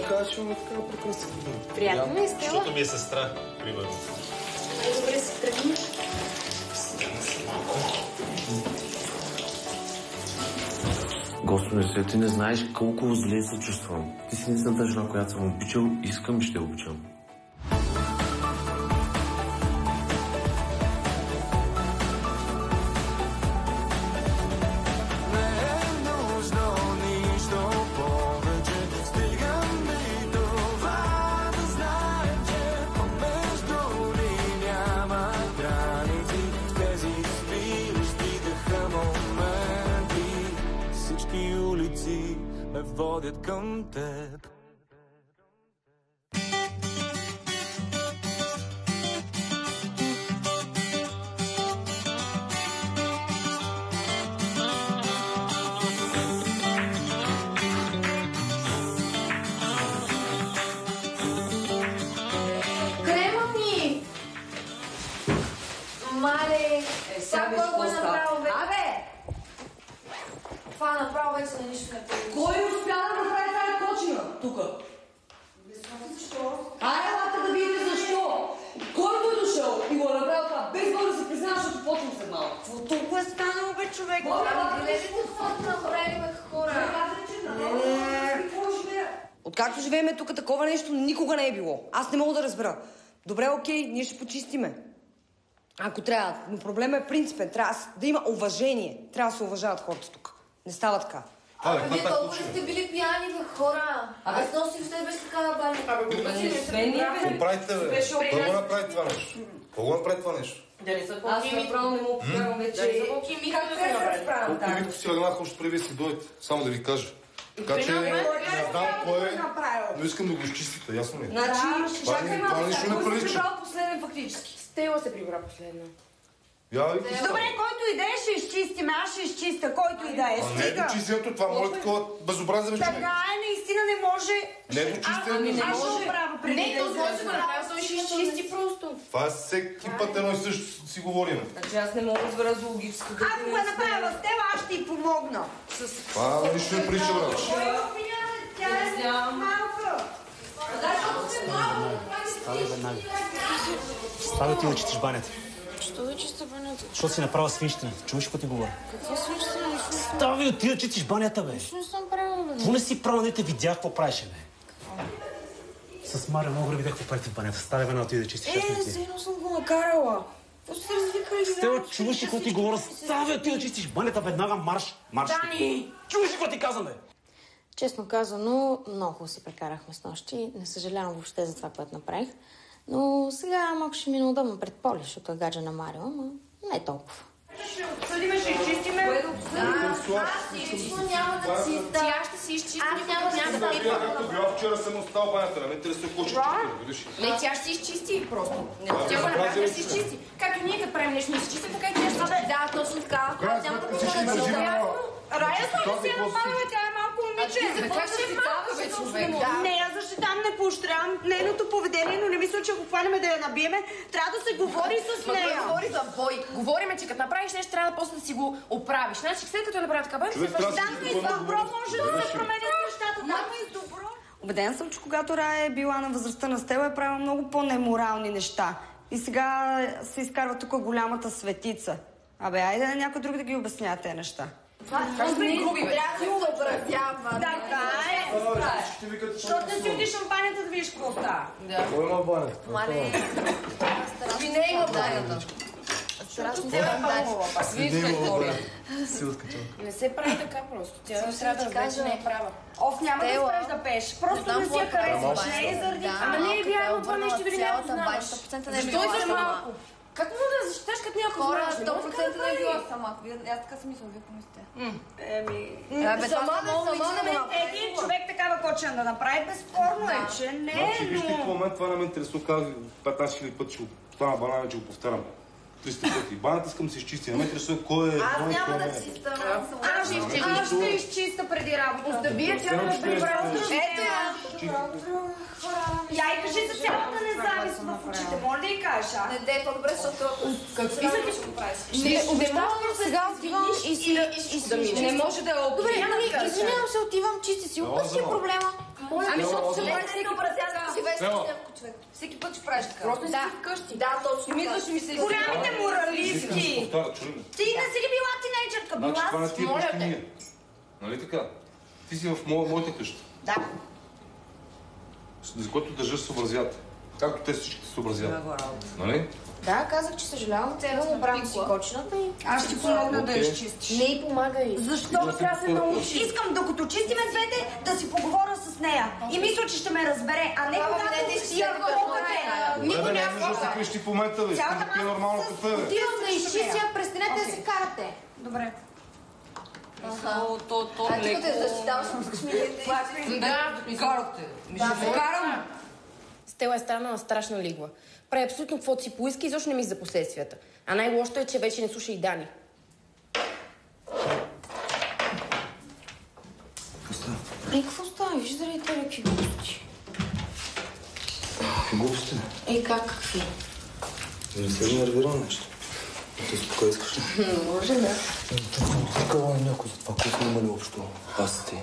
кажа, че има такава прекрасна. Приятно ми е, Стела. Защото ми е сестра, примерно. Добре се тръгни. Господи, ти не знаеш колко зле се чувствам. Ти си единствената жена, която съм обичал, искам и ще обичам. Водят към теб. Кремъни! Мале! Всяко го е направил вече. Абе! Това направо вече на нищо не получи. Кой успя да направи тази кочина тук? Защо? Айде, елате да видите защо. Който е дошъл и го е направил това, без да се признава, защото почвам след малко. Какво толкова е станало, бе, човек? Гледайте каквото направим, хора. Откакто живееме тук, такова нещо никога не е било. Аз не мога да разбера. Добре, окей, ние ще почистиме. Ако трябва, но проблемът е принципен. Трябва да има уважение. Трябва да се уважават хората тук. Не става така. Вие толкова сте били пияни, бе, хора. Аз носих в тебе с такава баня. Какво правите, бе? Кой го направи това нещо? Кой го направи това нещо? Аз направо не мога повярвам вече. Как се справям така? Колко си агнах, още преди си дойдете. Само да ви кажа. Така че не знам кой е, но искам да го изчистите, ясно ли? Значи, чакай малко. нищо не Кой се прилича. прибрал последен фактически? Стела се прибра последно. Добре, който и да е, ще изчистим. Аз ще изчистя, който и да е. Не е до чистенето, това може такова безобразие, бе, човек. Така е, наистина не може. Не е до чистенето. Аз ще оправя преди да Не, то може да направя, той ще изчисти просто. Това е всеки път едно и също си говорим. Значи аз не мога да разбера зоологическо. Ако го направя с теб, аз ще й помогна. Това нищо не прилича, брат. Тя е малка. Става веднага. Става ти да чистиш банята. Що да чиста банята? Що си направила свинщина? Чуваш какво ти говоря? Какво свинщина? Става и отида да чистиш банята, бе. Нищо не съм правила, бе. Какво не си правила, не те видях какво правиш, бе? С Мария много видях какво правите в банята. Става веднага отида да чистиш. Сигурно съм го накарала. Просто се развикали. Стела, чуваш ли какво ти говоря? Става и отида да чистиш банята веднага, марш. Марш. Дани! Чуваш ли какво ти казвам, бе? Честно казано, много хубаво си прекарахме с нощи. Не съжалявам въобще за това, което направих. Но сега малко ще ми е неудобно пред Поли, защото е гаджа на Марио, но не е толкова. Ще обсъдиме, ще изчистиме. Аз лично няма да чиста. Тя ще си изчисти. Аз няма да пипа. Тогава вчера съм остал банята, не ме интересува какво ще чистите. Не, тя ще си изчисти просто. Тя го направи да си изчисти. Както ние като правим нещо, не си чистим, така и тя ще чисти. Да, точно така. Аз няма да продължа. Рая съм да си я нападала, тя е малко момиче. Как ще е малка, бе, човек? Не, аз защитавам, не поощрявам нейното поведение, но не мисля, че ако хванеме да я набиеме, трябва да се говори с нея. Той говори за бой. Говориме, че като направиш нещо, трябва да после да си го оправиш. Значи, след като я направя така, бе, се върши. Там и с добро може да се променят нещата. Там и с добро. Убеден съм, че когато Рая е била на възрастта на Стела, е правила много по-неморални неща. И сега се изкарва тук голямата светица. Абе, айде на някой друг да ги обяснява тези неща. Това сме груби, бе. Трябва да се образява. Така е. Защото не си отиш в банята да видиш какво става. Кой има баня? Мале. Ви не има банята. Страшно се не се прави така просто. Тя трябва да знае, че не е права. Оф, няма да спреш да пееш. Просто не си я харесваш. Не е заради. Ама не е вярно това нещо, дори не го познаваш. Защо и за малко? Как мога да защиташ, като някой хора, знаеш? 100% не е била сама. Аз така съм мисля, вие помислите. Един човек такава кочина да направи, безспорно е, че не е, Значи, вижте в момент това не ме интересува, казах 15 000 пъти, ще го стана банана, че го повтарям. 300 пъти. Баната искам да се изчисти. Не ме интересува кой е. Аз няма да чиста. Аз ще изчиста преди работа. Да бия тя да прибра. Ето я. Я и кажи за цялата независт в очите. Може да и кажеш, а? Не, де, по-добре, защото като смисъл ти ще го правиш. Сега отивам и си... Не може да я Добре, обвиня. извинявам се, отивам, чисти си. Опа си е проблема. Ами, защото се прави всеки път, да си веш някой човек. Всеки път ще правиш така. Просто си вкъщи. Да, точно. Мисля, ще ми се... Голямите моралистки! Ти не си ли била тинейджърка? Значи това не ти е моля почти те. ние. Нали така? Ти си в моята къща. Да. За което държа се съобразят. Както те всички се съобразят. Нали? Да, казах, че съжалявам. Имам обрам си кочината и... Аз ще ти помогна да изчистиш. Не й помагай. Защо трябва да се научи? Искам, докато чистиме двете, да си поговоря с нея. И мисля, че ще ме разбере, а не когато си я колкате. Никой не може да се пищи в момента, бе. Искам да пия нормално кафе, бе. Отивам да изчистя, престанете да се карате. Добре. То леко. Те защитаваш, искаш ми да карате. Карам. Стела е станала страшна лигва. Прави абсолютно каквото си поиска и защо не мисли за последствията. А най-лошото е, че вече не слуша и Дани. Какво става? Вижда ли те какви глупости? Какви глупости? Какви? Не се нервирал нещо. Ти спокой искаш ли? Може да. Такава е някой за това, което има ли общо? Аз ти.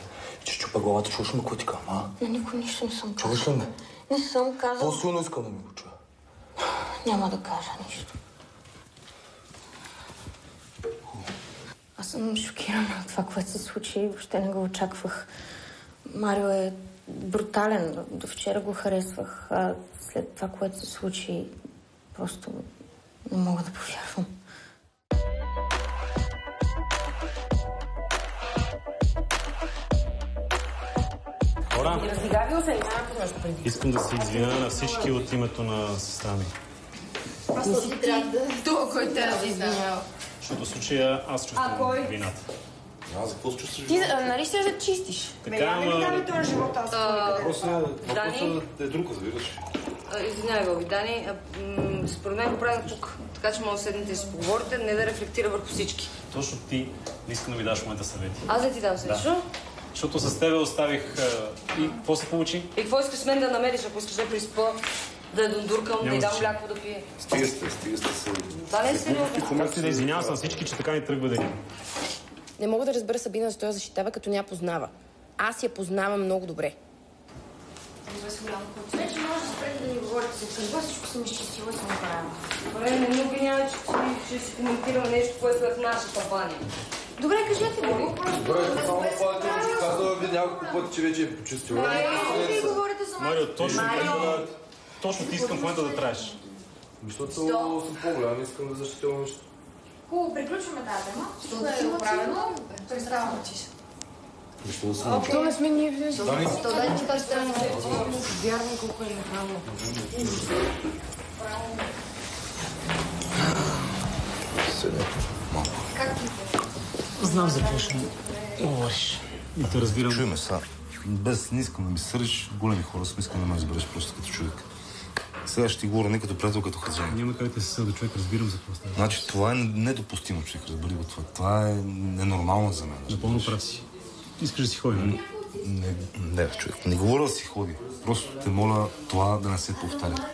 Че чупа главата, чуваш ме кой ти кам, а? На никой нищо не съм казал. Чуваш ли ме? Не съм казал. По-силно искам да ми го чуя. Няма да кажа нищо. Аз съм шокирана от това, което се случи и въобще не го очаквах. Марио е брутален. До вчера го харесвах, а след това, което се случи, просто не мога да повярвам. Хора, Раздигавил се, няма нещо преди. искам да се извиня на всички от името на сестра ми. Просто ти трябва да... Това, който трябва да извинява. Защото в случая аз чувствам вината. Аз за какво се чувстваш? Ти нали ще да чистиш? Така, ама... този живот аз Въпросът е друг, разбираш. Извинявай, Боби, Дани. Според мен го правим тук. Така че може да седнете и си поговорите, не да рефлектира върху всички. Точно ти не искам да ми даш в момента съвети. Аз да ти дам също. Защото с тебе оставих... И какво се получи? И какво искаш с мен да намериш, ако искаш да приспа, да я дундуркам, да й дам мляко да пие? Стига сте се. Това не е сериозно. Както и да извинявам се на всички, че така ни тръгва да Не мога да разбера Сабина защо я защитава, като ня познава. Аз я познавам много добре. Вече може да спрете да ни говорите за късба, всичко съм изчистила и съм направила. Добре, не ми обвинявай, че ще си коментираме нещо, което е в наша кампания. Добре, кажете го. Добре, само пазите, казва ви няколко пъти, че вече е почистил. Вие говорите за мен. Марио, точно ти искам в момента да траеш. Защото съм по-голям, искам да защитявам нещо. Хубаво, приключваме тази тема. Всичко е оправено. Представам ти се. Защо да съм То не сме ние. Дани? То дай ти тази страна. Вярвам колко е нахално. Знам за какво ще говориш. И те разбирам. Чуй ме сега. Без не искам да ми сърдиш, големи хора съм, искам да ме разбереш просто като човек. Сега ще ти говоря не като приятел, като хазяин. Няма как да се съда човек, разбирам за какво става. Значи това е недопустимо, човек, разбери го това. Това е ненормално за мен. Напълно прав си. Искаш да си ходи, нали? Не, човек, не говоря да си ходи. Просто те моля това да не се повтаря.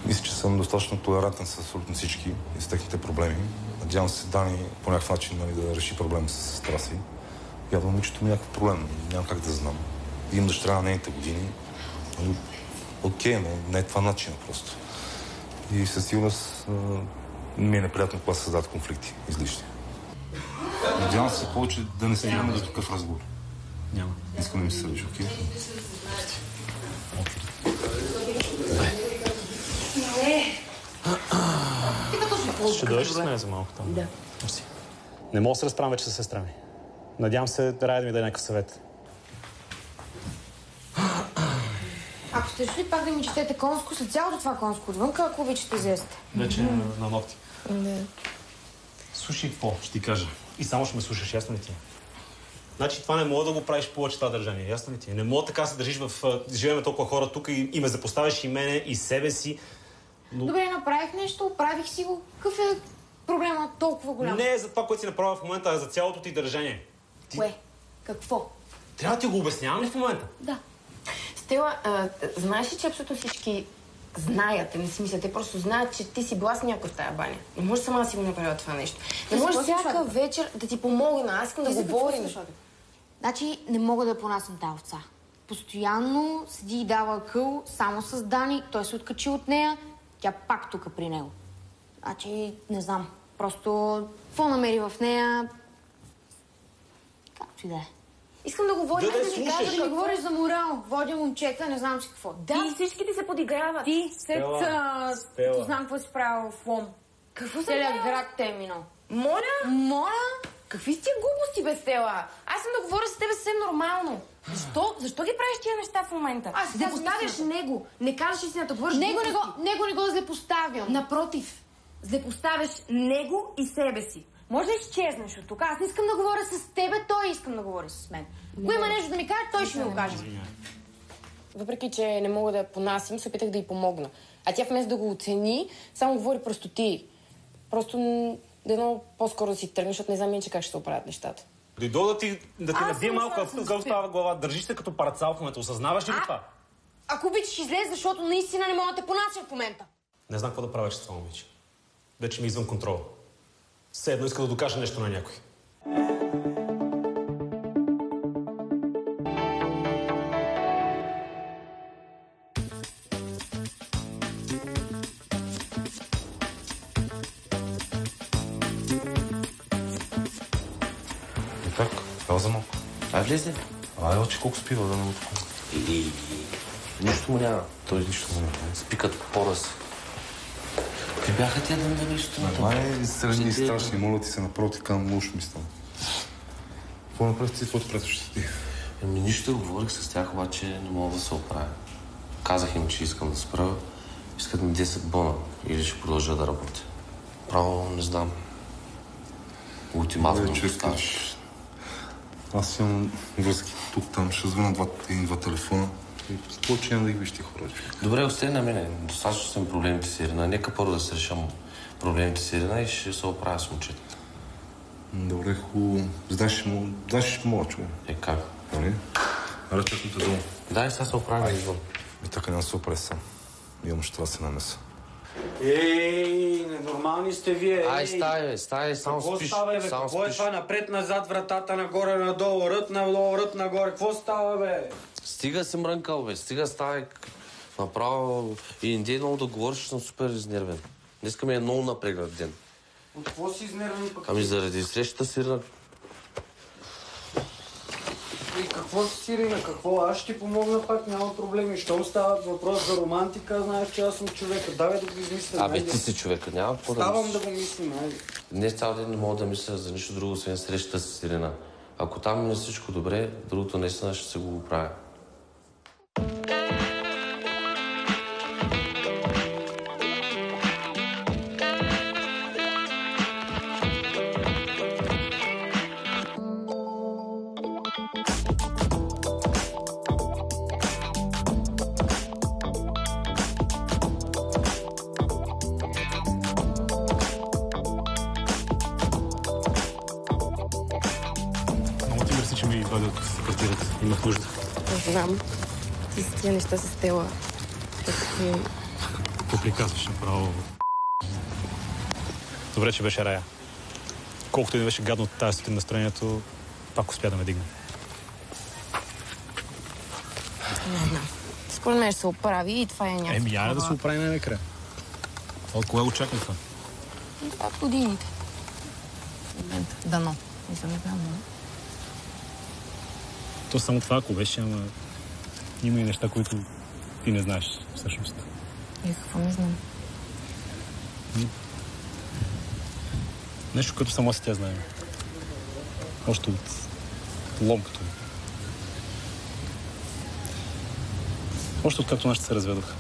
Мисля, че съм достатъчно толерантен с абсолютно всички и с техните проблеми. Надявам се Дани по някакъв начин да реши проблема с сестра си. Явно момичето ми е някакъв проблем. Нямам как да знам. Имам дъщеря на нейните години. Окей, но не е това начинът просто. И със сигурност ми е неприятно, когато се създадат конфликти излишни. Надявам се повече да не стигаме до такъв разговор. Няма. Искам да ми се съдиш, окей? Ще дойдеш с мен за малко там? Да. Мерси. Не мога да се разправям вече с сестра ми. Надявам се Рая да ми даде някакъв съвет. Ако сте шли пак да ми четете конско, след цялото това конско отвънка, ако обичате излезте. Вече на ногти. Да. Слушай, какво ще ти кажа? И само ще ме слушаш, ясно ли ти? Значи това не мога да го правиш повече това държание, ясно ли ти? Не мога така се държиш в... Живеем толкова хора тук и ме запоставяш и мене, и себе си. Добре, направих нещо, оправих си го. Какъв е проблема толкова голям? Не е за това, което си направила в момента, а за цялото ти държание. Кое? Какво? Трябва да ти го обяснявам ли в момента? Да. Стела, знаеш ли, че абсолютно всички знаят, не си мислят, те просто знаят, че ти си била с някой в тая баня. Не можеш сама да си го направила това нещо. Не можеш всяка вечер да ти помогна, аз искам да говорим. Значи не мога да понасям тази овца. Постоянно седи и дава къл само с Дани, той се откачи от нея, тя пак тука при него. Значи, не знам, просто какво намери в нея, както и да е. Искам да говорим, да ти кажа, Да ми говориш за морал, водя момчета, не знам си какво. Да, всички ти се подиграват. Ти след... Стела. знам какво си правил в Лом. Какво съм Целият правила? град те е минал. Моля? Какви сте глупости, бе, Стела? Аз съм да говоря с тебе съвсем нормално. Защо ги правиш тия неща в момента? Аз да поставяш него. Не кажеш истината, говориш Него глупости. не го злепоставям. Напротив, злепоставяш него и себе си. Може да изчезнеш от тук. Аз не искам да говоря с тебе, той искам да говори с мен. Ако има нещо да ми каже, той ще ми го каже. Въпреки, че не мога да я понасим, се опитах да й помогна. А тя вместо да го оцени, само говори простоти. Просто дано по-скоро да си тръгнеш, защото не знам иначе как ще се оправят нещата. Дойдо да ти набие малко къл става глава. Държиш се като парацал в момента. Осъзнаваш ли това? Ако обичаш, излез, защото наистина не мога да те понасям в момента. Не знам какво да правя, че това момиче. Вече ми извън контрол. Все едно иска да докаже нещо на някой. И как? Ела за малко. Ай, влезе. Ай, очи колко спива, да не го тук. Нищо му няма. Той нищо му няма. Спикат пора си. Те бяха тия да нещо на това. Май средни и страшни, моля ти се напротив, към лошо ми стана. Какво направи ти, твоето приятелство ти? Ами нищо говорих с тях, обаче не мога да се оправя. Казах им, че искам да спра. Искат ми 10 бона или ще продължа да работя. Право не знам. Ултимативно поставиш. Аз имам връзки тук-там, ще звъна един-два телефона. И повече няма да ги виж ти хора. Добре, остави на мене. Достатъчно съм проблемите с Ирина. Нека първо да се решам проблемите с Ирина и ще се оправя с момчета. Добре, хубаво. Знаеш моя човек. Как? Нали? Аре, чакам те долу. Да, и сега се оправя извън. И така няма да се оправя сам. Имам ще това се намеса. Ей, ненормални сте вие. Ай, стай, само какво спиш. Става, бе? Само Какво спиш. е това? Напред, назад, вратата, нагоре, надолу, рът, надолу, рът, нагоре. Какво става, бе? Стига си мрънкал, бе. Стига ставай. Направо и не дей много да говориш, че съм супер изнервен. Днеска ми е много напрегнат ден. От какво си изнервен пък? Ами заради срещата с Ирина. И какво си, Ирина? Какво? Аз ще ти помогна пак, няма проблеми. Щом става въпрос за романтика, знаеш, че аз съм човека. Давай да го измисля. Абе, ти си човека, няма какво да Ставам мислиш. да го мислим, айде. Днес цял ден не мога да мисля за нищо друго, освен срещата с Ирина. Ако там мине всичко добре, другото наистина ще се го оправя. Много ти мерси, че ми извади от квартирата. Имах нужда. Не знам. Ти с тия неща с Стела. Какво приказваш направо? Добре, че беше Рая. Колкото и да беше гадно от тази сутрин настроението, пак успя да ме дигне. Не знам. Според мен ще се оправи и това е някакво. Еми, яре да се оправи най-накрая. От кога го чакам това? От годините. В момента. Дано. Не съм знам, но... То само това, ако беше, ама има и неща, които ти не знаеш всъщност. И какво не знам. Нещо, което само си тя знае. Още от ломката. Още откакто нашите се разведоха.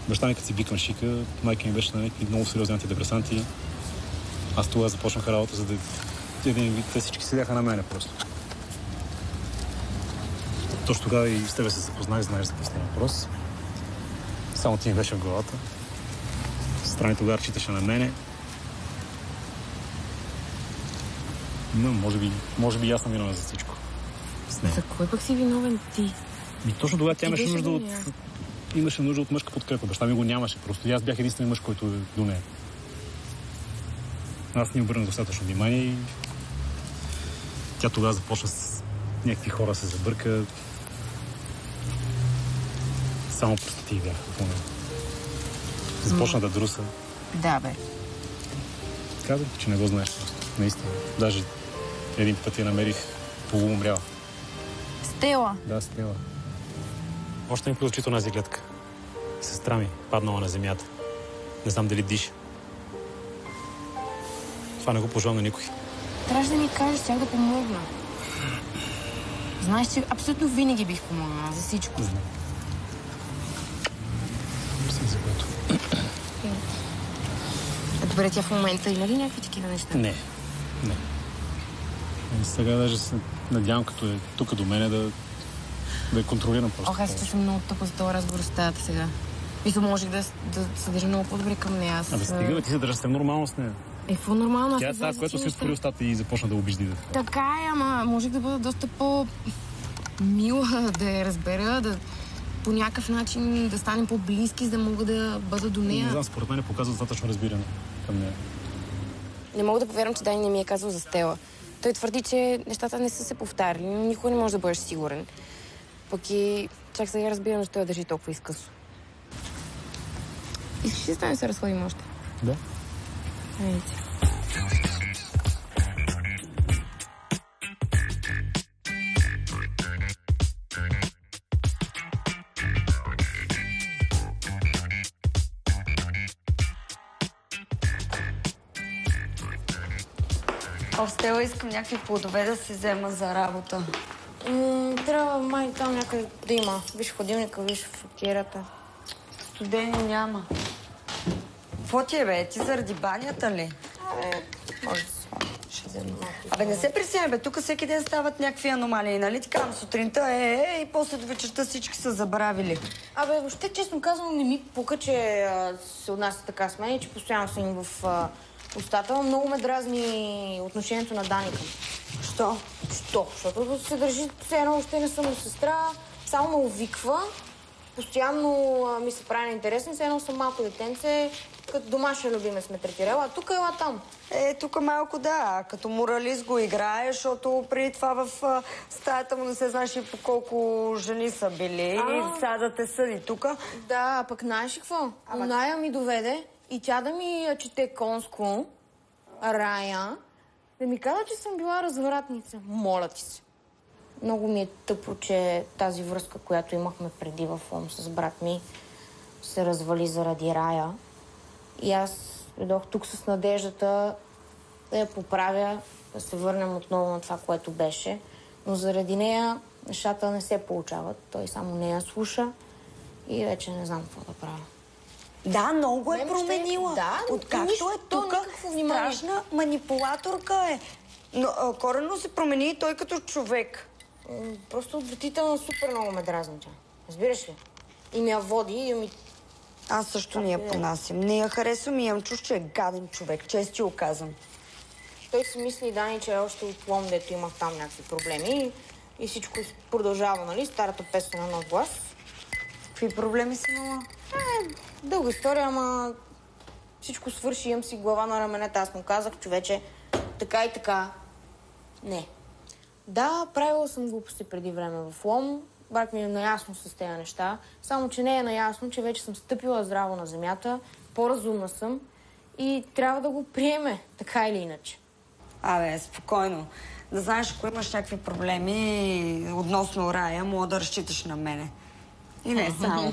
Баща ми като си бикна шика, майка ми беше на някакви много сериозни антидепресанти. Аз тогава започнаха работа, за да... Те всички седяха на мене просто. Точно тогава и с тебе се запознах, знаеш за какво става въпрос. Само ти ми беше в главата. Сестра ми тогава разчиташе на мене. Но, може би аз съм виновен за всичко. За кой пък си виновен ти? Точно тогава тя имаше нужда от мъжка подкрепа. Баща ми го нямаше. Просто аз бях единствен мъж, който е до нея. Аз не обърнах достатъчно внимание и тя тогава започна с някакви хора се забърка. Само простоти бяха в момента. Започна да друса. Да, бе. Казах, че не го знаеш просто. Наистина. Даже един път я намерих полуумряла. Стела? Да, Стела. Още ми прилучи онази гледка. Сестра ми паднала на земята. Не знам дали диша. Това не го пожелавам на никой. Трябваше да ми кажеш, щях да помогна. Знаеш, че абсолютно винаги бих помогнала за всичко. Знам. Си за което. Добре, тя в момента има ли някакви такива неща? Не. И сега даже се надявам, като е тук до мене, да я контролирам просто. Ох, аз че съм много тъпа за този разговор с стаята сега. Мисля, можех да се държа много по-добре към нея. Абе, стига, какво нормално с нормално с нея. Какво нормално? Тя е тази, която си отвори устата и започна да обижда. Така е, ама можех да бъда доста по-мила, да я разбера, да по някакъв начин да станем по-близки, за да мога да бъда до нея. Не знам, според мен показва достатъчно разбиране към нея. Не мога да повярвам, че Дани не ми е казал за Стела. Той твърди, че нещата не са се повтаряли, но никога не може да бъдеш сигурен. Пък и чак сега разбирам, че той я държи толкова изкъсо. Искаш ли да се разходим още? Да. Айде. Стела, искам някакви плодове да си взема за работа. Трябва май там някъде да има. Виж в ходилника, виж в фруктиерата. Студени няма. Какво ти е, бе? Ти заради банята ли? Може да се. Ще взема малко. Абе, не се пресяй, бе. Тук всеки ден стават някакви аномалии, нали? Така, сутринта и после до вечерта всички са забравили. Абе, въобще, честно казвам, не ми пука, че се отнася така с мен и че постоянно съм им в устата. Много ме дразни отношението на Дани към. Що? Защото се държи все едно, още не съм сестра, само ме увиква, постоянно ми се прави неинтересно, все едно съм малко детенце, като домашен любимец ме третирала, а тук ела там. Тук малко да, като моралист го играе, защото преди това в стаята му не се знаеш и по колко жени са били и сега да те съди тук. Да, пък знаеш ли какво? Оная ми доведе и тя да ми чете конско, Рая, да ми каза, че съм била развратница. Моля ти се. Много ми е тъпо, че тази връзка, която имахме преди в ОМ с брат ми, се развали заради Рая. И аз дойдох тук с надеждата да я поправя, да се върнем отново на това, което беше. Но заради нея нещата не се получават. Той само нея слуша и вече не знам какво да правя. Да, много е променила. Да, откакто е тук, страшна манипулаторка е. Но коренно се промени и той като човек. Просто отвратително, супер много ме дразни тя. Разбираш ли? И ми я води и ми... Аз също не я понасям. Не я харесвам и имам чуш, че е гаден човек. Чести го казвам. Той си мисли, Дани, че още от Лом, дето имах там някакви проблеми и всичко продължава, нали? Старата песен на нов глас. Какви проблеми си имала? Дълга история, ама всичко свърши, имам си глава на раменете. Аз му казах, човече, така и така. Не. Да, правила съм глупости преди време в Лом. Брат ми е наясно с тези неща. Само, че не е наясно, че вече съм стъпила здраво на земята, по-разумна съм и трябва да го приеме, така или иначе. Абе, спокойно. Да знаеш, ако имаш някакви проблеми относно Рая, мога да разчиташ на мене. И не само.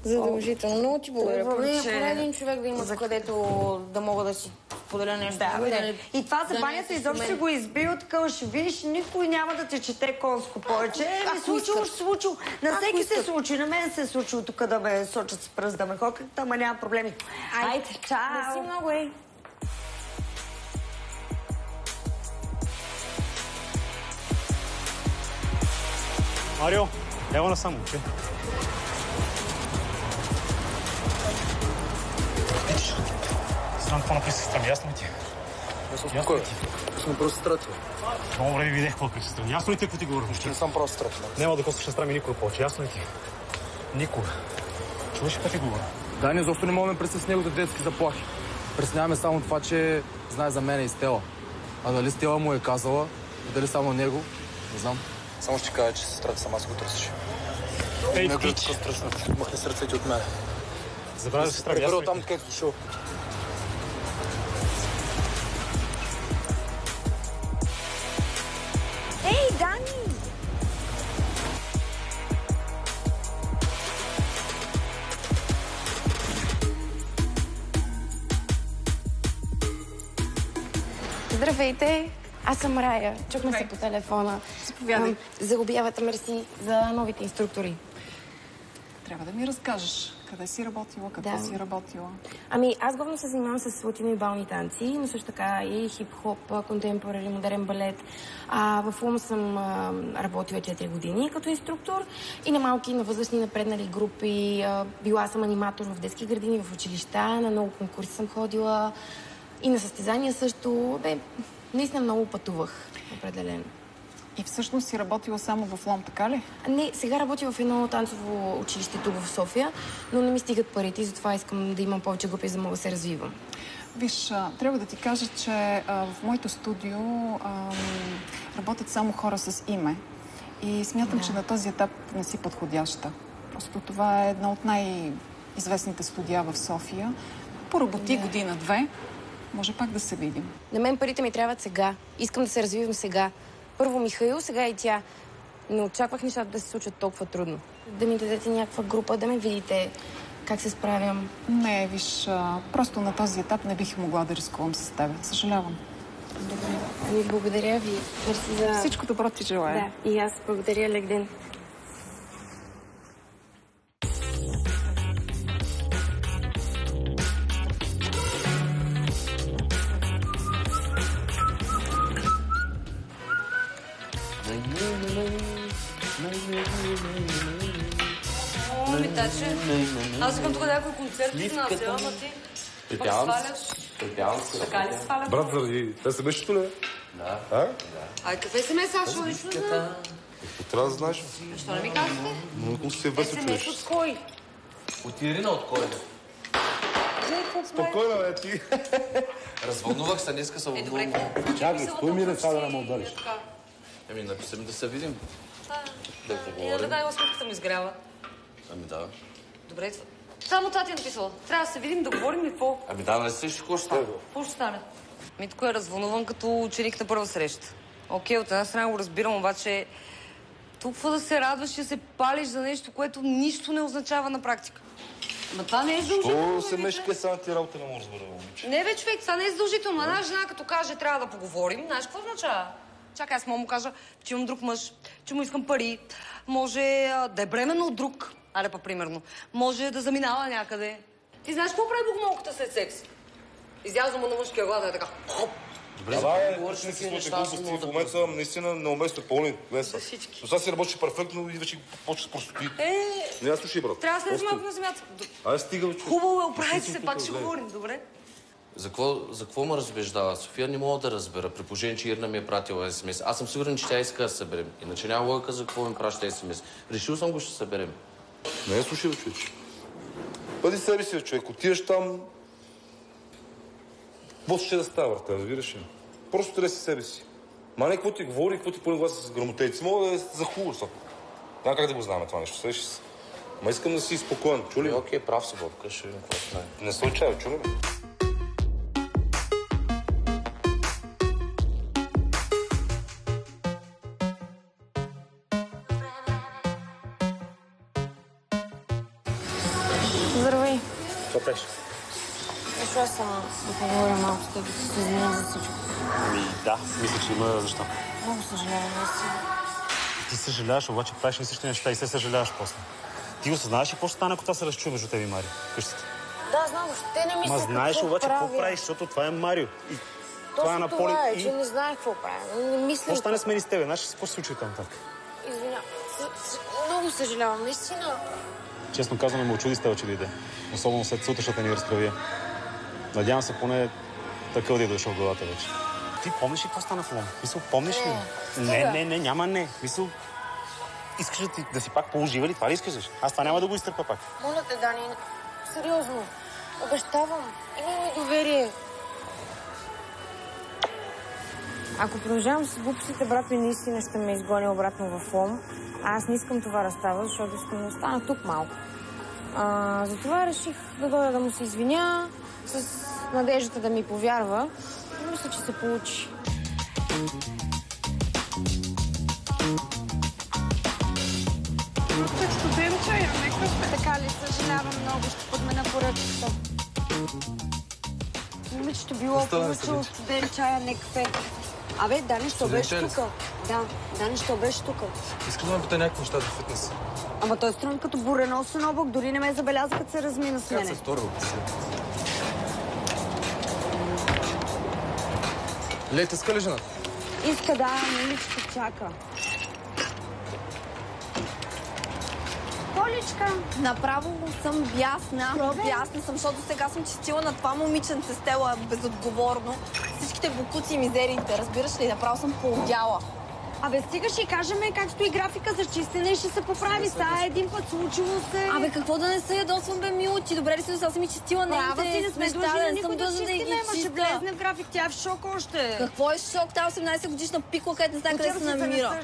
Задължително. Много ти благодаря. Поне един човек да има, където да мога да си споделя нещо. Да, бе. И това за банята изобщо ще го избил от къл. Ще видиш, никой няма да те чете конско повече. Случило. На всеки се случи. На мен се е случило тук да ме сочат с пръст, да ме хокат, ама няма проблеми. Айде, чао! Мерси много, ей! Марио, ево насам, че? продължавам какво направи сестра ми. Ясно ли ти? Ясно ли ти? Съм просто сестра. Много време видях какво при сестра ми. Ясно ли ти какво ти говоря? Не съм просто сестра. Няма да косваш сестра ми никога повече. Ясно ли ти? Никога. Чуваш какво ти говоря? Да, ние изобщо не можем да пресне с него детски заплахи. Пресняваме само това, че знае за мен и Стела. А дали Стела му е казала, и дали само него, не знам. Само ще кажа, че сестрата сама си го търсиш. Ей, не пич! Махни сърцете от мен. Забравя сестра ми. Приберал там, където дошъл. Ей, Дани! Здравейте! Аз съм Рая. Чухме се по телефона. Заповядай. За обявата, мерси за новите инструктори. Трябва да ми разкажеш къде си работила, какво си работила. Ами, аз главно се занимавам с латино и бални танци, но също така и хип-хоп, контемпорари, модерен балет. В УМ съм работила 4 години като инструктор и на малки, на възрастни, напреднали групи. Била съм аниматор в детски градини, в училища, на много конкурси съм ходила и на състезания също. Наистина много пътувах, определено. И всъщност си работила само в Лом, така ли? Не, сега работя в едно танцово училище тук в София, но не ми стигат парите и затова искам да имам повече групи, за да мога да се развивам. Виж, трябва да ти кажа, че в моето студио работят само хора с име. И смятам, че на този етап не си подходяща. Просто това е една от най-известните студия в София. Поработи година-две, може пак да се видим. На мен парите ми трябват сега. Искам да се развивам сега. Първо Михаил, сега и тя. Не очаквах нещата да се случат толкова трудно. Да ми дадете някаква група, да ме видите как се справям. Не, виж, просто на този етап не бих могла да рискувам с теб. Съжалявам. Добре. Ами, благодаря ви. Мерси за... Всичко добро ти желая. Да, и аз благодаря, лек ден. Митаче, аз искам тук някой концерт изнася, ама ти пък сваляш. Така ли сваляш? Брат, заради СМС-чето ли? Да. Ай, какъв СМС, аз ще лично знам. Трябва да знаеш. Защо не ми казвате? Но се весело човек. СМС от кой? От Ирина, от кой? Спокойно, бе, ти. Развълнувах се, днеска съм Добре, Чакай, стой ми ръка да не ме удариш. Еми, написа ми да се видим. Да Я поговорим. да дай усмивката ми изгрява. Ами да. Добре, само това ти е написала. Трябва да се видим, да говорим и какво. Ами да, не се какво ще стане. Какво ще стане? Митко е развълнуван като ученик на първа среща. Окей, от една страна го разбирам, обаче толкова да се радваш и да се палиш за нещо, което нищо не означава на практика. Ма това не е задължително. То се мешка само ти работа, не мога да разбера, момиче. Не бе, човек, това не е задължително. Една жена като каже, трябва да поговорим, знаеш какво означава? Чакай, аз мога му кажа, че имам друг мъж, че му искам пари, може да е бременна от друг, аре па примерно, може да заминава някъде. Ти знаеш какво прави богомолката след секс? Излязва му на мъжкия глад, е така, хоп. Добре, Да, говориш не си такива случи неща, аз глупости. мога В да момента наистина неуместно пълни леса. За всички. Но сега си работиш перфектно и вече почваш просто ти. Не, аз слушай, брат. Трябва да слезеш малко на земята. Ай, стига, бе, човек. Хубаво е, оправите се, пак ще говорим, добре? За какво ме разбеждава? София не мога да разбера, при положение, че Ирна ми е пратила СМС. Аз съм сигурен, че тя иска да се съберем. Иначе няма логика за какво ми праща СМС. Решил съм го, ще се съберем. Не, слушай, бе, човек. Бъди себе си, бе, човек. Отиваш там... Какво ще да става, брат, разбираш ли? Просто трябва си себе си. Ма не, какво ти говори, какво ти пълни гласа с грамотейци. Мога да е за хубаво са. Няма как да го знаем това нещо, сещаш се. Ма искам да си спокоен, чули? Окей, прав си, Бобка, ще видим какво стане. Не се отчаяй, чули? Здравей. Какво правиш? Защо съм да поговоря малко с теб, да се извиня за всичко. Ами да, мисля, че има защо. Много съжалявам, наистина. Ти съжаляваш, обаче правиш ли същите неща и се съжаляваш после. Ти осъзнаваш ли какво ще стане, ако това се разчува между теб и Марио? Къщата. Да, знам, въобще не мисля Ма знаеш какво обаче какво правя. правиш, защото това е Марио. И Точно е на това Поли. е, че не знаех какво правя. Не мисля. Какво стане с мен и с тебе? Знаеш какво се случи там так? Извинявам. Много съжалявам, наистина. Честно казано, ме очуди с теб, че дойде. Особено след сутрешната ни разправия. Надявам се поне такъв да е дошъл в главата вече. Ти помниш ли какво стана в Лом? Мисъл, помниш ли? Не, няма не. Мисъл, искаш да си пак положива ли? Това ли искаш? Аз това няма да го изтърпа пак. Моля те, Дани, сериозно. Обещавам. Имай ми доверие. Ако продължавам с глупостите, брат ми наистина ще ме изгони обратно в Лом. Аз не искам това да става, защото искам да остана тук малко. Затова реших да дойда да му се извиня, с надеждата да ми повярва. И мисля, че се получи. Студент чая, нека. Така ли? Съжалявам много, ще подмена поръчката. Момичето било получило студент чая, не кафе. Абе, Дани, що беше тук? Да, Дани, що беше тук? Искам да ме пита някакво неща за фитнес. Ама той струн като буреносен обок, дори не ме забеляза, като се размина с мене. Как се вторил ти си? Лет, иска ли жената? Иска, да, момичето чака. Количка. Направо съм бясна. Бясна съм, защото сега съм честила на това момиченце Стела безотговорно. Всичките бокуци и мизериите, разбираш ли? Направо съм поудяла. Абе, стига ще кажем как стои графика за чистене и ще се поправи. Сега един път случило се. Абе, какво да не се ядосвам, бе, Милчи? Добре ли си, да съм и чистила Права си, нейните не сме неща, длъжни на не никой съм да длъжна да ги чистиме, ама ще чистя. влезне в график. Тя е в шок още. Какво е шок? Тя 18 годишна пикла, където не знае къде се намира.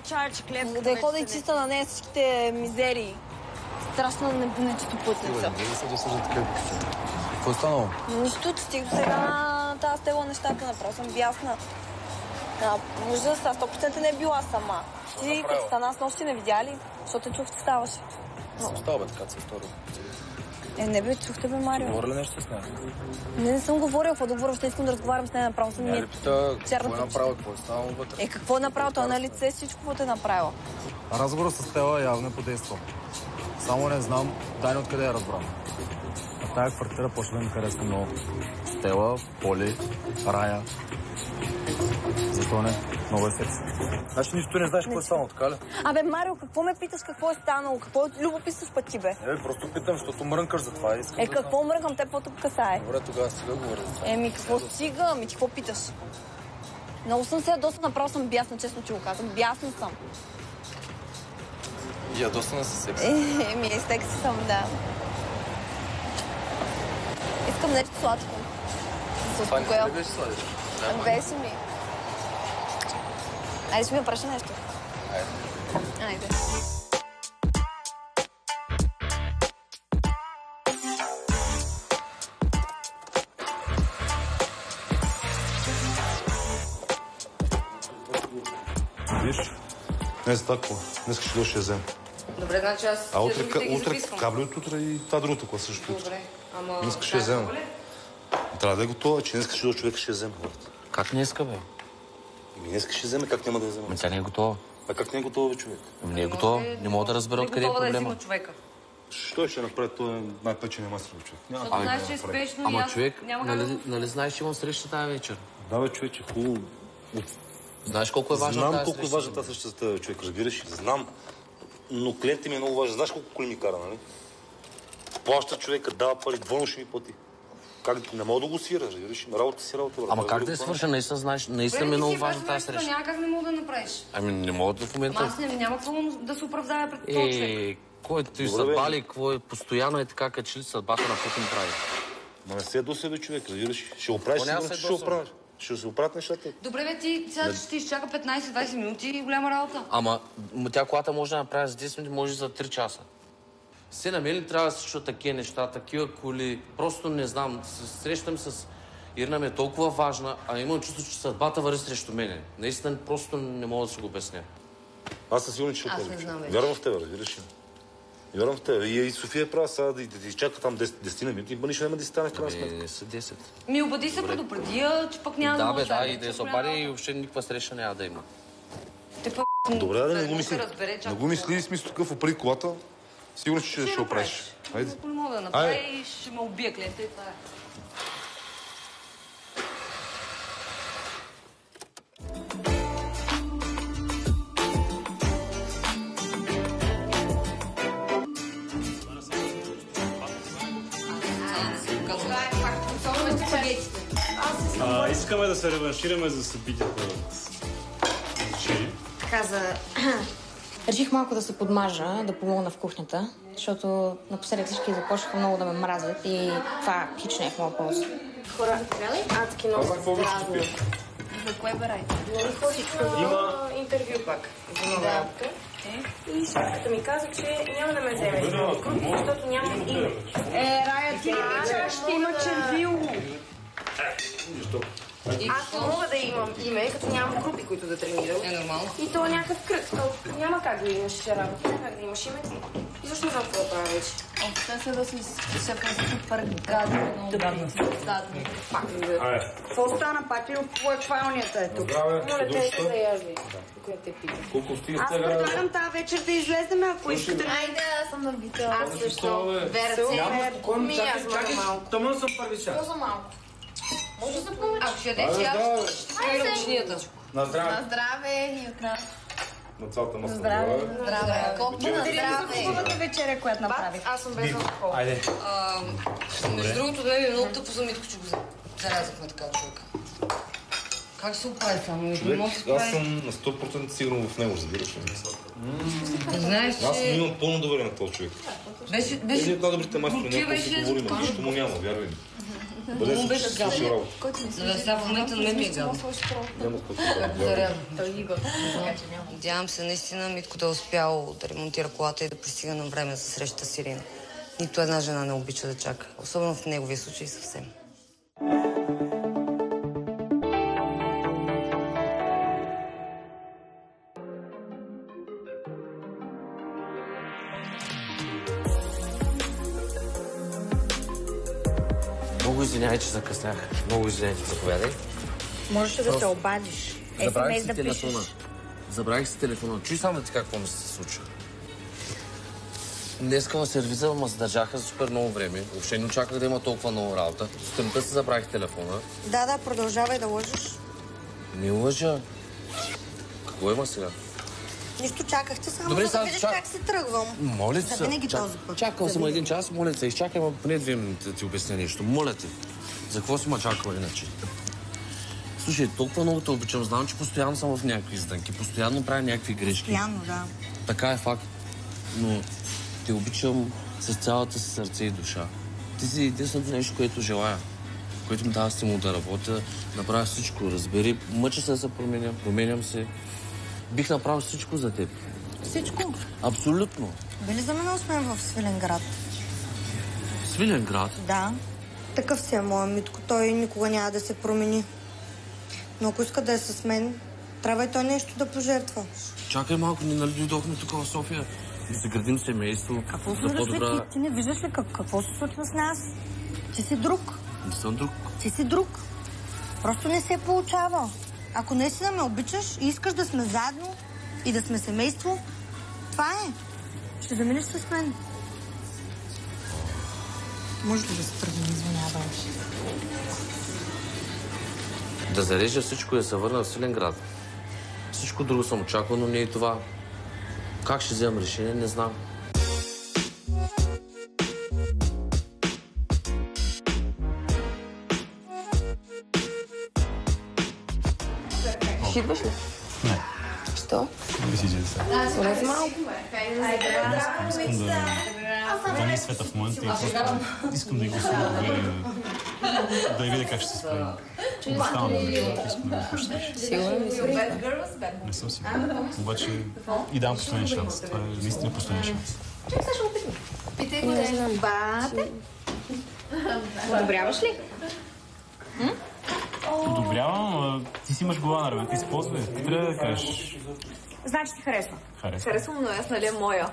Да я хода и чиста на нея всичките мизерии. Страшна нечистопътница. Не се досъжда така. Какво е станало? Нищо, че стих до сега на тази Стела нещата, направо съм бясна. Ужас, аз 100% не е била сама. Ти като стана с нощи не видя ли? Защото чух, че ставаше. Съм стал, бе, така се е вторил. Не бе, чух тебе, Марио. Говори ли нещо с нея? Не съм говорила, какво да говоря, въобще искам да разговарям с нея, направо съм Тя ли пита какво е направила, какво е станало вътре? Какво е направила? Това на лице всичко, какво е направила. Разговорът с Стела явно е подействал. Само не знам Дани откъде я разбрал. А тая квартира почва да ми харесва много. Стела, Поли, Рая. Защо не? Много е секси. Значи нищо не знаеш какво е станало, така ли? Абе, Марио, какво ме питаш, какво е станало? Какво любопитстваш път ти, бе? Просто питам, защото мрънкаш за това и искам да какво мрънкам? Те по-тук касае. Добре, тогава сега говоря за това. Какво стига? Ами ти какво питаш? Много съм се ядосна, направо съм бясна, честно ти го казвам. Бясна съм. Ядосна си секси. Секси съм, да. Искам нещо сладко. Това не беше сладиш. Беше ми. Айде, ще ми опраши нещо. Айде. Виж, днес такова. Днес ще дойде ще я взема. Добре, значи аз... А утре кабли от утре и това другото класа също. Добре, ама... Днес ще я взема. Трябва да е готова, че днес ще дойде човека ще я взема. Как не иска, бе? Днес ще вземе, как няма да я взема? Тя не е готова. А как не е готова, бе, човек? Не е готова. Не мога да разбера откъде е проблема. човека. Що ще направи? Той е най-печения мастер, човек. Защото знаеш, че е спешно и Ама аз човек, няма как да... нали знаеш, че имам среща тази вечер? Да, бе, човече, хубаво. Знаеш колко е важна тази Знам среща? колко е важна тази среща за теб, човек, разбираш? Знам. Но клиентът ми е много важен. Знаеш колко коли ми кара, нали? Плаща човека, дава пари, двойно ще ми плати. Как не мога да го свира, разбираш? Работа си работа, брат. Ама как да я свърша? Наистина знаеш, наистина ми е много важна тази среща. Няма как не мога да направиш. Ами не мога да в момента... Аз няма какво да се оправдая пред този човек. Кой ти съдба ли, какво е? Постоянно е така, като че ли съдбата на Путин прави. Ма не се е до себе, човек, разбираш? Ще оправиш, ще оправиш. Ще се оправят нещата. Добре, бе, ти сега ще изчака 15-20 минути и голяма работа. Ама тя колата може да направи за 10 минути, може за 3 часа. Се на мен ли трябва да се чуят такива неща, такива коли? Просто не знам. Срещам с Ирина ми е толкова важна, а имам чувство, че съдбата върви срещу мене. Наистина просто не мога да се го обясня. Аз със сигурно, че ще оправиш. Вярвам в теб, разбираш ли? Вярвам в теб. И София е права сега да ти изчака там 10 минути, и нищо няма да си стане в крайна сметка. Не са 10. Ми обади се, предупредия, че пък няма да може. Да, и да я се обади и въобще никаква среща няма да има. Добре, да не го мисли. Не го мисли, смисъл такъв опри колата. Сигурно, че ще оправиш. Хайде. Не мога да направи и ще ме убие клиента и това е. от спагетите. Искаме да се реваншираме за събитията от Чили. Реших малко да се подмажа, да помогна в кухнята, защото напоследък всички започнаха много да ме мразят и това хич не е в моя полза. Хора, адски много здравно. За кое берайте? Има интервю пак за нова работа. И шефката ми каза, че няма да ме вземе за групи, защото нямам име. Рая, ти ли вечера ще има червило? Аз не мога да имам име, като нямам групи, които да тренирам. Нормално. И то някакъв кръг. То няма как да имаш работа, няма как да имаш име. И защо не знам какво да правя вече? Те се да си всяка супер гадно. Какво стана? Пак ли от хвалнията е тук? Моля те да язди, ако те питам. Колко стига Аз предлагам тази вечер да излезем, ако искате. Айде, аз съм набита. Аз също. Верце. Ми аз малко. Тъмън съм първи час. По-за малко. Може да се помогнеш. Ако ще ядеш, ще правим ученията. На здраве. На здраве и от нас. На цялата маса. Здраве. Благодаря ви за хубавата вечеря, която направих. Аз съм без алкохол. Айде. Между другото, да ми е много тъпо за Митко, че го зарязахме така човека. Как се оправи само? Аз съм на 100% сигурен в него, разбираш ли? Знаеш, Аз че... имам пълно доверие на този човек. Един от най-добрите майстори, някакво си говорим, нищо му няма, вярвай ми. Бъде се, че си свърши работа. Сега в момента не ми е гадно. Няма какво да Надявам се наистина Митко да е успял да ремонтира колата и да пристига на време за срещата с Ирина. Нито една жена не обича да чака. Особено в неговия случай съвсем. Много извинявай, че закъснях. Много извинявай, заповядай. Можеш ли да се обадиш? Забравих си да телефона. пишеш. Забравих си телефона. Чуй само ти какво ми се случва. Днеска на сервиза ме задържаха за супер много време. Въобще не очаквах да има толкова много работа. Сутринта си забравих телефона. Да, продължавай да лъжеш. Не лъжа. Какво има сега? Нищо чакахте, само Добре, да сега видиш чак- как се тръгвам. Моля За се. винаги този път. Чакал За съм винаги. един час, моля се, изчакай ме поне 2 минути да ти обясня нещо. Моля те. За какво си ме чакала иначе? Слушай, толкова много те обичам. Знам, че постоянно съм в някакви издънки. Постоянно правя някакви грешки. Постоянно, да. Така е факт. Но те обичам с цялата си сърце и душа. Ти си единственото нещо, което желая. Което ми дава стимул да работя, направя всичко, разбери. Мъча се да се променя, променям се. Бих направил всичко за теб. Всичко. Абсолютно. Били за мен сме в Свиленград? Свиленград? Да. Такъв си е моя Митко. Той никога няма да се промени. Но ако иска да е с мен, трябва и той нещо да пожертва. Чакай малко, не нали дойдохме тук в София. Да се градим семейство. Какво се за случва? по-добра... Ти не виждаш ли какво се случва с нас? Ти си друг. Не съм друг. Ти си друг. Просто не се получава. Ако наистина ме обичаш и искаш да сме заедно и да сме семейство, това е. Ще заминеш с мен. Може ли да се тръгнем, извинявай? Да зарежа всичко и да се върна в Свиленград. Всичко друго съм очаквал, но не и това. Как ще вземам решение, не знам. Ще идваш ли? Не. Що? Не си иди сега. Полез малко. Искам да... Това не е света в момента и просто искам да го събера, да я видя как ще се справим. Оставам да човек, искам да го посетиш. Сигурен ли си? Не съм сигурен. Обаче и давам последен шанс. Това е наистина последен шанс. Питай го нещо. Бате? Одобряваш ли? Одобрявам, ама ти си имаш глава на ръбе, ти си ползвай. Ти трябва да кажеш. Значи ти харесва. Харесва. Харесвам, но аз нали е моя.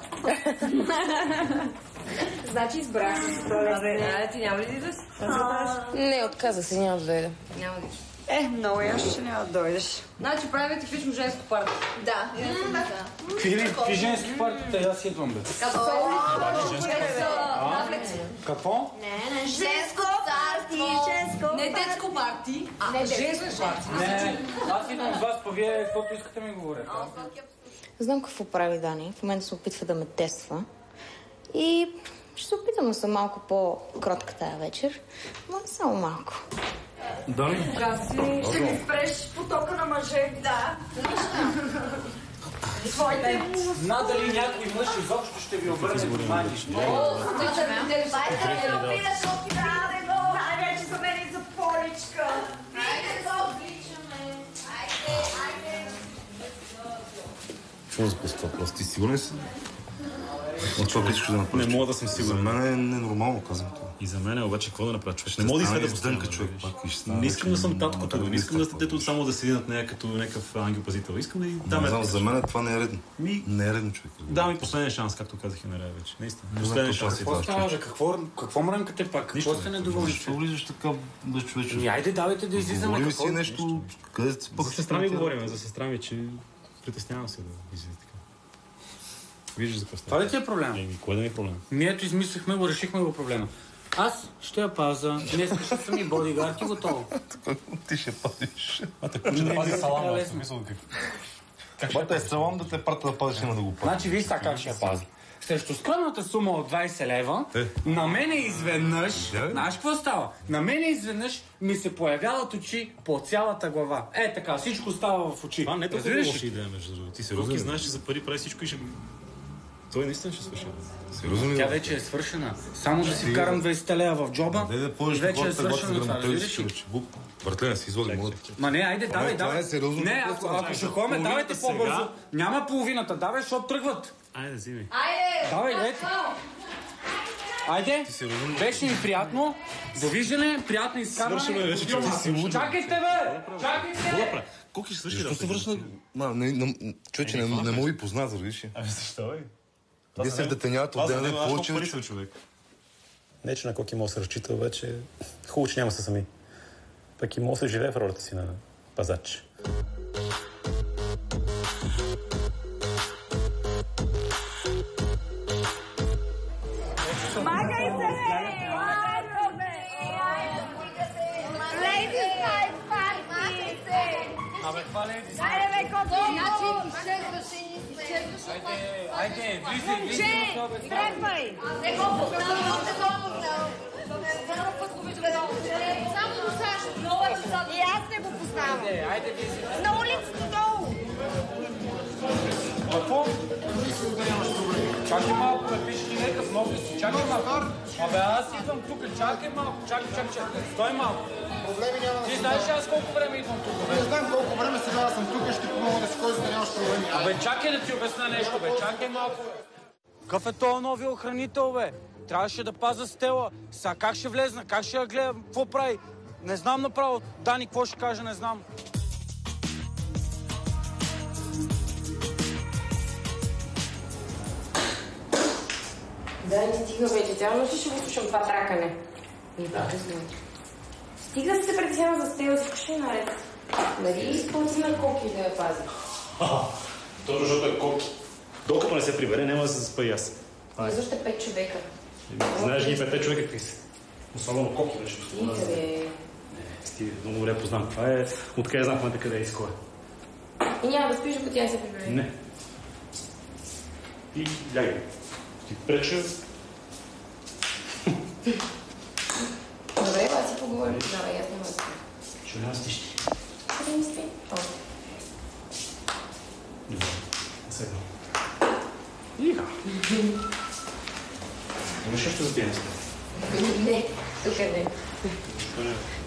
Значи избрах. Ти няма ли да идваш? Не, отказа се, няма да дойде. Няма да идваш. Много ясно, че няма да дойдеш. Значи правим типично женско парти. Да. Какви женски партията? Аз идвам, бе. Какво? Женско парти, женско Не детско парти, а женско парти. Не, аз идвам с вас, па вие каквото искате ми говорите. Знам какво прави Дани. В момента се опитва да ме тества. И Ще се опитам да съм малко по-кротка тая вечер, но само малко. Дали? Ще ми спреш потока на мъже. Да. Твоите. Надали някой мъж изобщо ще ви обърне внимание. Вече за мен и за Поличка. Хайде да обличаме. Хайде. Какво запуска? Просто ти сигурен си? Това искаш да направиш. Не мога да съм сигурен. За мен е ненормално, казвам това. И за мен обаче какво да направя човек? Не мога да изследва постоянно човек. Не искам да съм таткото, не искам да сте само да седи над нея като някакъв ангел-пазител. Искам да й дам. Не знам, за мен това не е редно. Не е редно човек. Да, ми последен шанс, както казах и на Рея вече. Наистина. Последен шанс. Какво става, бе? Какво мрънкате пак? Какво сте недоволни? Защо влизаш така без човече? Айде, давайте да излизаме. Говорим си нещо, къде се пък... За сестра ми говорим, за сестра ми, че притеснявам се да излиза така. Виждаш за какво става. Това ли ти е проблем? Кое да ми е проблем? Ние ето измислихме го, решихме го проблема. Аз ще я паза. Днес ще съм и бодигард и готово. Ти ще пазиш. Така ще да пази салама. Бата е салам да те прата да пазиш, няма да го пазиш. Значи виж така как ще я пази. Срещу скромната сума от 20 лева, на мене изведнъж, знаеш какво става? На мене изведнъж ми се появяват очи по цялата глава. Така, всичко става в очи. Това не е толкова лоша идея, между другото. Ти сериозно знаеш, че за пари прави всичко и ще... Той наистина ще свърши. Тя вече е свършена. Само да си вкарам 20 лева в джоба, вече е свършена това. Разбираш ли? Братле, си изводи. Ма не, айде, давай. Не, ако ще ходим, давайте по-бързо. Няма половината, давай, защото тръгват. Айде, взими. Давай, ето. Айде, беше ми приятно. Довиждане, приятно изкарване. Свършено е вече, че ти си луд. Чакайте, бе! Чакайте! Колко ще свърши? Защо се връщна? Човече, не мога ви познат, виж. Защо, бе? Вие се вдетеняват от ден повече. Човек. Не, че на Коки мога да се разчита, вече хубаво, че няма са сами. Пък и мога да се живее в ролята си на пазач. Магай се, бе! Ladies night party! Абе, това леди. Айде, бе, Коки! Айде, влизай. Трепай! Не го познавам, не го познавам. Само до САЩ. И аз не го познавам. Айде, влизай. На улицата долу. Какво? Чакай малко, бе, пишки, нека с ноги си. Чакай малко. Абе, аз идвам тук. Чакай малко. Чакай. Стой малко. Проблеми няма да Ти знаеш ли аз колко време идвам тук, бе? Не знам колко време, сега аз съм тук и ще помогна да си ходиш, да нямаш проблеми. Абе, чакай да ти обясня нещо, бе. Чакай малко, бе. Какъв е този новия охранител, бе? Трябваше да паза Стела. Сега как ще влезна? Как ще я гледам? Какво прави? Не знам направо. Дани, какво ще каже? Не знам. Да, не стига вече. Цяло нощ ще го слушам това тракане. Стига да се притеснявам за Стела, всичко е наред. Нали изпълни на Коки да я пази? Точно защото е Коки. Докато не се прибере, няма да се заспа и аз. Защо 5 човека? Знаеш ли 5 човека какви са? Особено Коки беше. Стига, Много добре познам. Това е... Откъде знам в момента къде е и с кой. И няма да спиш, ако тя не се прибере. Не. И лягай. Ти преча... Добре, аз си поговорим. Давай, аз няма да спя. Ще няма стищи. Къде ми спи? Добре. Сега. Иха. Имаш нещо за пиенето? Не, тук не.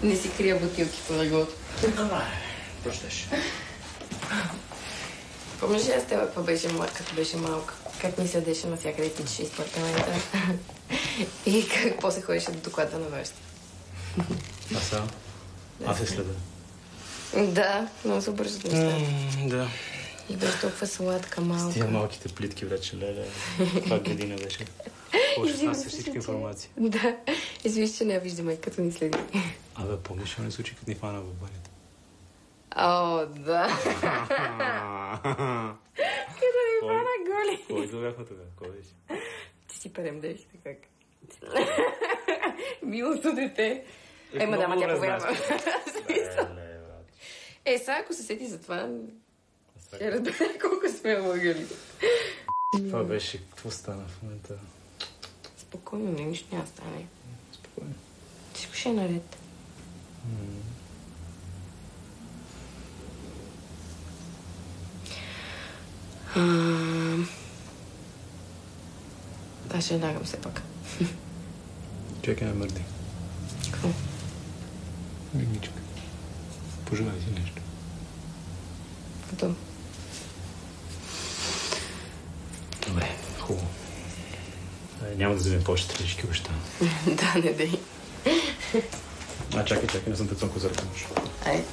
Не си крия бутилки по леглото. Прощаш. Помниш ли аз тебе, като беше малка? Как ми седеше навсякъде и тичаше из апартамента? И как после ходеше до докладва на вещи? А сега? Аз се следа. Да, много се бързат неща. Да. И беше толкова сладка, малка. С тия малките плитки, вече, леле. Това година беше. По 16 всички информации. Да. Извиж, че не я виждаме, като ни следи. Абе, помниш, не случи, като ни фана в банята? О, да. Като ни фана голи. Кой излъгахме тогава? Кой беше? Ти си перемдеш, как? Милото дете. Ема да, ма тя повярва. Сега, ако се сети за това, ще разбере колко сме лъгали. Това беше... Какво стана в момента? Спокойно, не, нищо няма стане. Спокойно. Всичко ще е наред. Аз ще лягам все пак. Чакай ме мърди. Какво? Мигничка. Пожелай си нещо. Като? Добре, хубаво. Няма да вземем повече тренички обеща. Да, не дей. Чакай, не съм те цонко за ръка. Ай.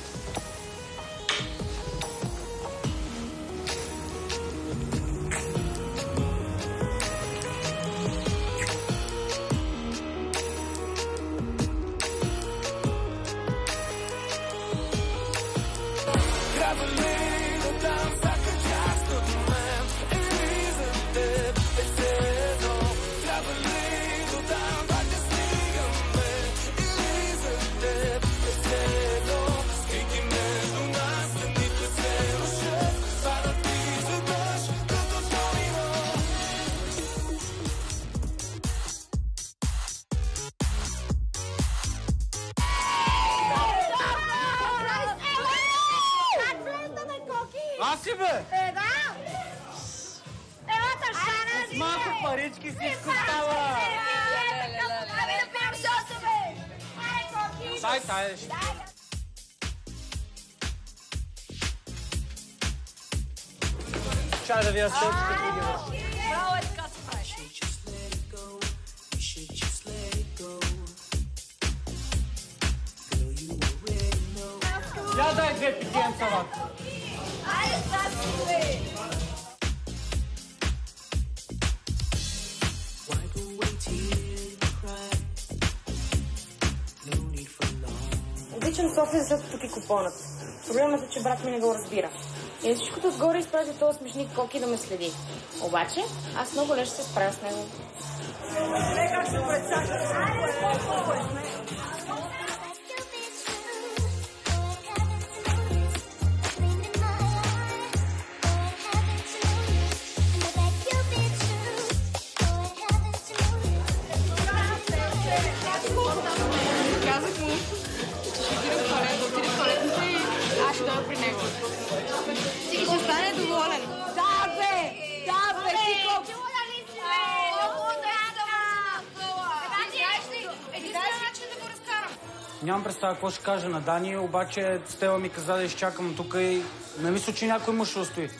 Аз си бе! Да! Елата, Шана! С малко парички всичко става! Абе, да пием соса, бе! Дай. Чай да вия селците други върши. Браво, е така се правиш. Я дай 2 питиен салат. Айде, Стаси, бе! Обичам София, защото тук е купонът. Проблемът е, че брат ми не го разбира. И всичкото отгоре изпрати този смешник Коки да ме следи. Обаче, аз много лесно се справя с него. Как се прецака? Казах му, че ще отиде в туалетната и аз ще дойда при него. И ще стане доволен. Да, бе! Сико! Нямам представа какво ще кажа на Дани, обаче Стела ми каза да изчакам тук и не мисля, че някой му ще устои.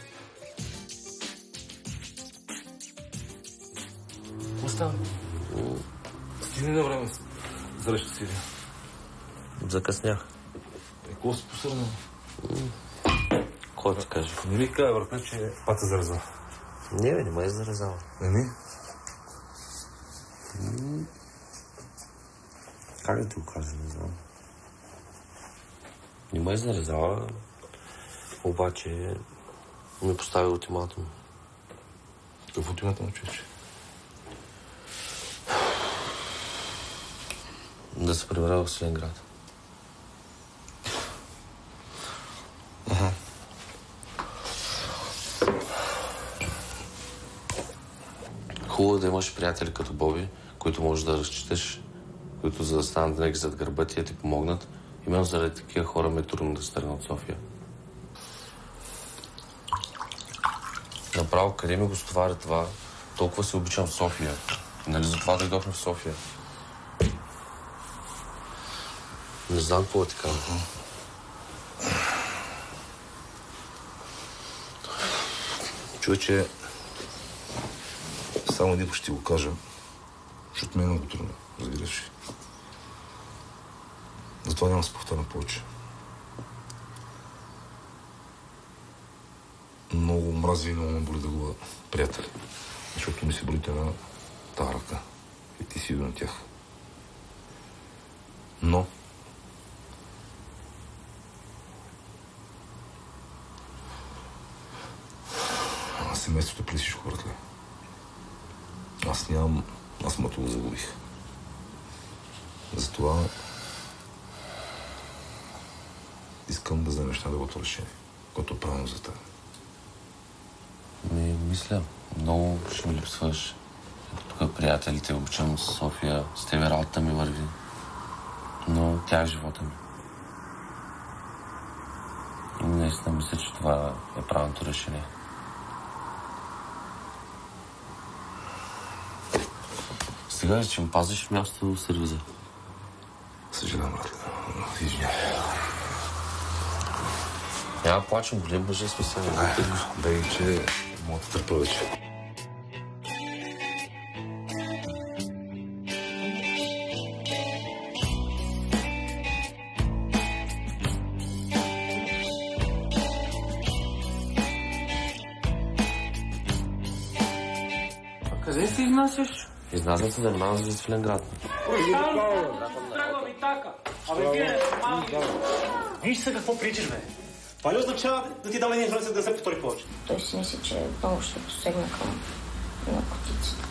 Остава. Стигни на време. Среща си. Закъснях. Какво си посърнал? Кой ти каже? Не ми кажа, брата, че пата зарезва. Не ме е зарезала. Не? Как да ти го кажа, не знам. Не ме е зарезала, обаче ми постави ултиматум. Какъв ултиматум, човече? Да се прибера в Свиленград. Хубаво е да имаш приятели като Боби, които можеш да разчиташ, които за да станат винаги зад гърба ти, ти помогнат. Именно заради такива хора ме е трудно да се тръгна от София. Направо, къде ми го стоваря това? Толкова се обичам в София. Нали за това дойдохме в София? Не знам какво е така. Човече, само един ще ти го кажа, защото ми е много трудно, разбираш. Затова няма да се повтарям повече. Много мрази и много ме боли да го приятели, защото ми се болите на тази ръка и ти си на тях. Но семейството преди всичко, братле. Аз мъто го загубих. Затова искам да вземеш най-доброто решение, което е правилно за теб. Мисля, много ще ми липсваш. Тук приятелите, обичам София, с тебе работата ми върви. Но тя е живота ми. И наистина мисля, че това е правилното решение. Сега ще ми пазиш място в сервиза. Съжалявам, брат. Извинявай. Няма плачем, голем мъже сме се. Бей, че мога да търпа вече. Къде се изнасяш? Изнасям се да немам за Свиленград. Виж се какво причиш, бе. Това ли означава да ти дам един шанс да се повтори повече? Той си мисли, че много ще посегна към наркотиците.